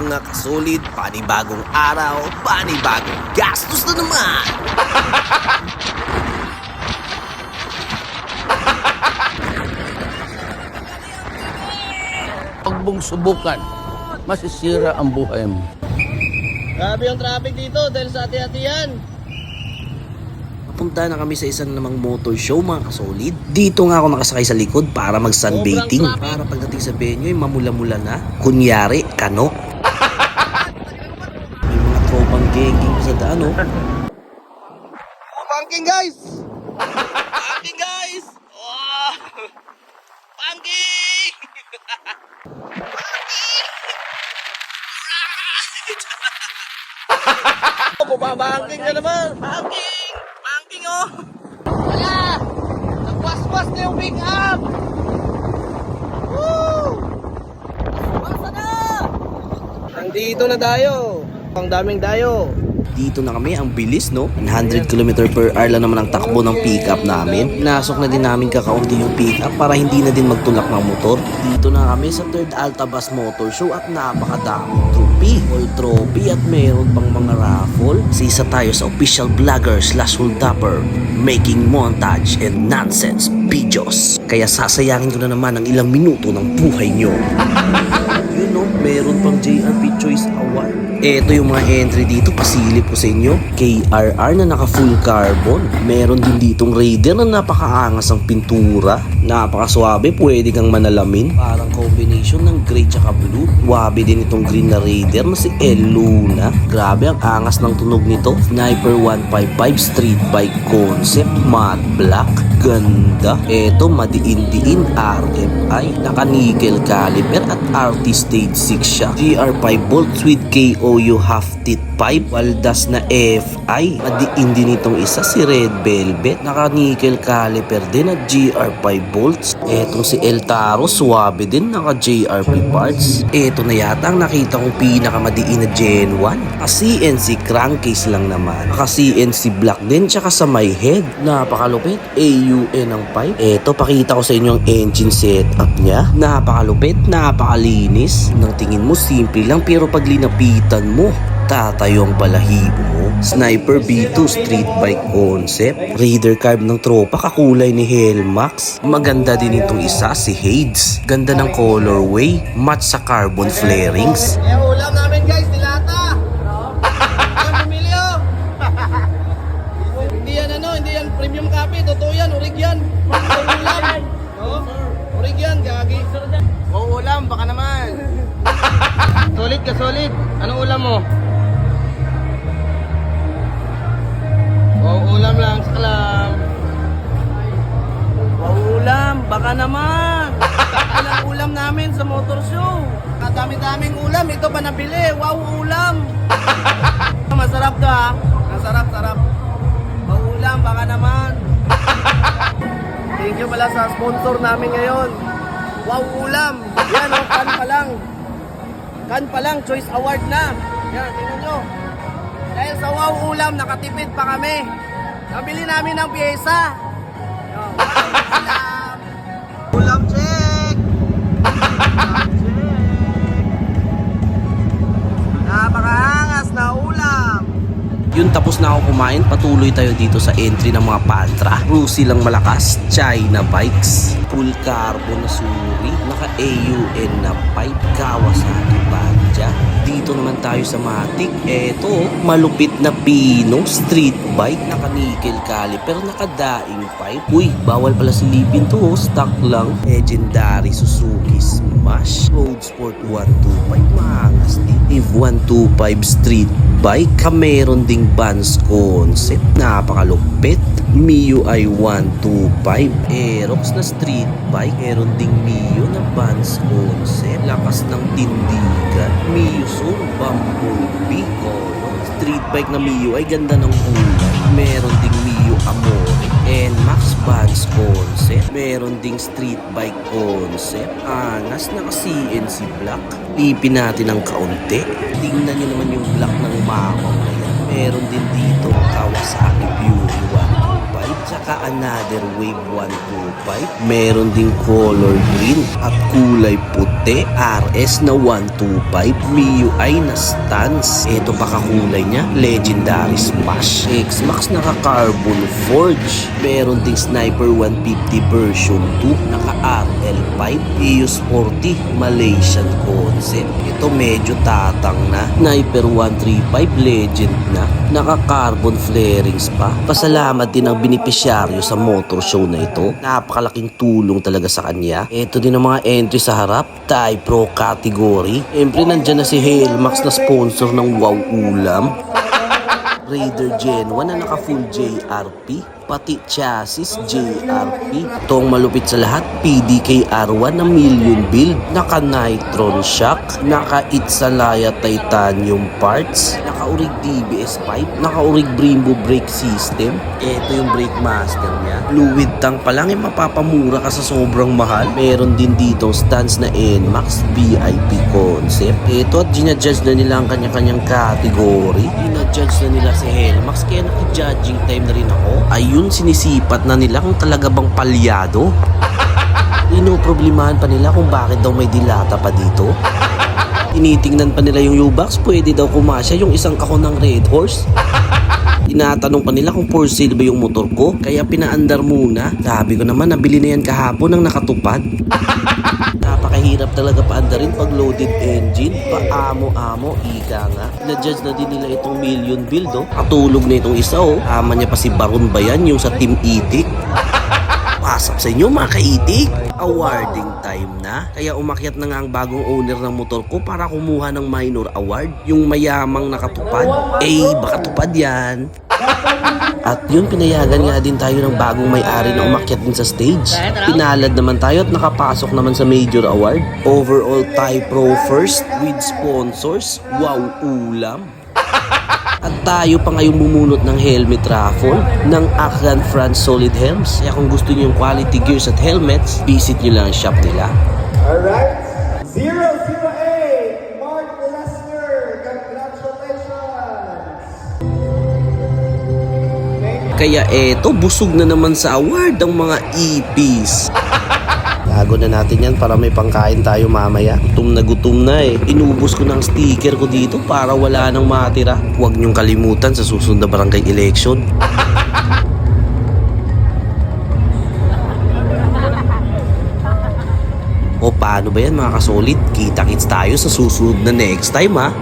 mga kasolid, panibagong araw, panibagong gastos na naman! Huwag mong subukan, masisira ang buhay mo. Grabe yung traffic dito dahil sa hati-hatian. Punta na kami sa isang namang motor show mga kasolid. Dito nga ako nakasakay sa likod para mag-sunbathing. Para pagdating sa venue, mamula-mula na. Kunyari, kano. May mga tropang genging sa daan, oh. Pumpkin guys! Pumpkin guys! Oh! Pumpkin! Bumabangking ka naman! Pumpkin! Pumpkin oh! Wala! Nagwas-was na yung pick up! Woo! Basa na! Nandito na tayo! Ang daming dayo! Dito na kami, ang bilis no, 100 km per hour lang naman ang takbo ng pick-up namin. Nasok na din namin kakaunti yung pick-up para hindi na din magtulak ng motor. Dito na kami sa 3rd Altabas Motor Show at napakadaming trophy. All trophy at meron pang mga raffle. Isa tayo sa official vlogger / holdupper making montage and nonsense videos. Kaya sasayangin ko na naman ang ilang minuto ng buhay nyo. You know, meron pang JRP Choice Award. Ito yung mga entry dito, pasilip ko sa inyo. KRR na naka full carbon. Meron din ditong Raider na napakaangas ang pintura. Napakaswabe, pwede kang manalamin. Parang combination ng gray tsaka blue. Wabe din itong green na Raider na si El Luna. Grabe ang angas ng tunog nito. Sniper 155 street bike concept, matte black. Ganda. Ito, madiin-diin RFI. Naka nickel caliper at RT stage 6 siya. GR5 bolts with KOU half-teeth pipe. Waldas na FI. Madiin din itong isa, si Red Velvet. Naka nickel caliper din at GR5 bolts. Etong si El Taro, suwabe din. Naka JRP parts. Ito na yata ang nakita kong pinakamadiin na Gen 1. Naka CNC crankcase lang naman. Naka CNC block din tsaka sa my head. Napakalupit. AUN ang pipe. Eto, pakita ko sa inyo ang engine setup niya. Napakalupit, napakalinis. Nang tingin mo simple lang pero pag linapitan mo, tatayo ang balahibo mo. Sniper B2 street bike concept. Raider carb ng tropa, kakulay ni Hellmax. Maganda din itong isa, si Hades. Ganda ng colorway, match sa carbon flarings. Eh, ulam namin guys, dilata! Ang pumili oh! Hindi yan hindi yan premium coffee, totoo yan, orig yan. Ulam! No? Orig yan, gagi. Oo, ulam, baka naman. Solid ka, solid. Anong ulam mo? Oo, ulam lang, sakalam. Oo, ulam, baka naman. Ilang ulam namin sa motor show. Kadami-daming ulam, ito pa nabili. Wow, ulam. Masarap to ha. Masarap, sarap. Wow, ulam, baka naman. Thank you pala sa sponsor namin ngayon. Wow, ulam. Yan o, kan pa lang. Kan pa lang, Choice Award na. Yan, tingnan nyo. Dahil sa wow ulam, nakatipid pa kami. Nabili namin ng pyesa. Yan, wow ulam. Ulam check! Ulam check! Napakaangas na ulam. Yun, tapos na ako kumain, patuloy tayo dito sa entry ng mga Pantra. Rusi lang malakas, China bikes, full carbon na suri, naka AUN na pipe, Kawasaki Banja. Dito naman tayo sa Matic. Eto, malupit na Pino street bike, naka nickel caliper, naka daing pipe. Uy, bawal pala silipin to, oh. Stock lang. Legendary Suzuki Smash Road Sport 125, maangas din. If 125 street bike, meron ding Vans concept, napakalupit. MIUI 125 Aerox na street bike, meron ding Mio na Vans concept, lakas ng tindigan. Mio Soul Bumblebee street bike na MIUI, ganda ng kulay. Meron ding Mio Amore NMAX Vans concept, meron ding street bike concept, angas, naka CNC block. Ipin natin ng kaunti, tingnan nyo naman yung block ng Mawang na yan. Meron din dito Kawasaki Fury 125 Tsaka another wave 125. Meron ding color green at kulay puti. RS na 125. MIUI na stance. Ito pa kakulay niya. Legendary Smash. X-Max naka-carbon forge. Meron ding Sniper 150 version 2. Naka-RL5. EOS 40. Malaysian concept. Ito medyo tatang na. Sniper 135 legend na. Naka-carbon flarings pa. Pasalamat din ang benepisyaryo sa motor show na ito. Napakalaking tulong talaga sa kanya. Ito din ang mga entry sa harap. Thai Pro category. Siyempre nandyan na si Helmax na sponsor ng Wow Ulam. Raider Gen 1 na naka full JRP. Pati chassis JRP. Itong malupit sa lahat, PDK-R1 na million build. Naka Nitron shock. Naka Itsalaya titanium parts. Naka urig DBS pipe. Naka urig Brembo brake system. Ito yung brake master niya. Fluid tank pa lang, mapapamura ka sa sobrang mahal. Meron din dito stance na NMAX VIP concept. Ito at ginajudge na nila ang kanya-kanyang category. Ginajudge na nila si Helmax, kaya naka-judging time na rin ako. Ayun, sinisipat na nila kung talaga bang palyado. Inoproblemahan pa nila kung bakit daw may dilata pa dito. Tinitingnan pa nila yung U-Box, pwede daw kumasya yung isang kahon ng Red Horse. Tinatanong pa nila kung for sale ba yung motor ko, kaya pinaandar muna. Sabi ko naman, nabili na yan kahapon ng nakatupad. Napakahirap talaga paandarin pag loaded engine. Paamo-amo, ika nga. Na-judge na din nila itong million build, oh. Katulog na itong isa, oh. Tama niya pa si Baron Bayan, yung sa Team Itik. Pasok sa inyo mga kaitik. Awarding time na. Kaya umakyat na nga ang bagong owner ng motor ko para kumuha ng minor award. Yung mayamang nakatupad. Baka tupad yan. At yun, pinayagan nga din tayo ng bagong may-ari na umakyat din sa stage. Pinalad naman tayo at nakapasok naman sa major award. Overall Thai Pro first with sponsors. Wow Ulam. At tayo pa ngayong bumunot ng helmet raffle ng Akran France Solid Helms. Kaya kung gusto niyo yung quality gears at helmets, visit nyo lang ang shop nila. Alright, 008, Mark Lesnar, congratulations! Kaya eto, busog na naman sa award ang mga EPs. Lago na natin yan para may pangkain tayo mamaya. Gutom na eh. Inubos ko ng sticker ko dito para wala nang matira. Huwag niyong kalimutan sa susunod na barangay election. O paano ba yan mga kasolid? Kita-kits tayo sa susunod na next time ha.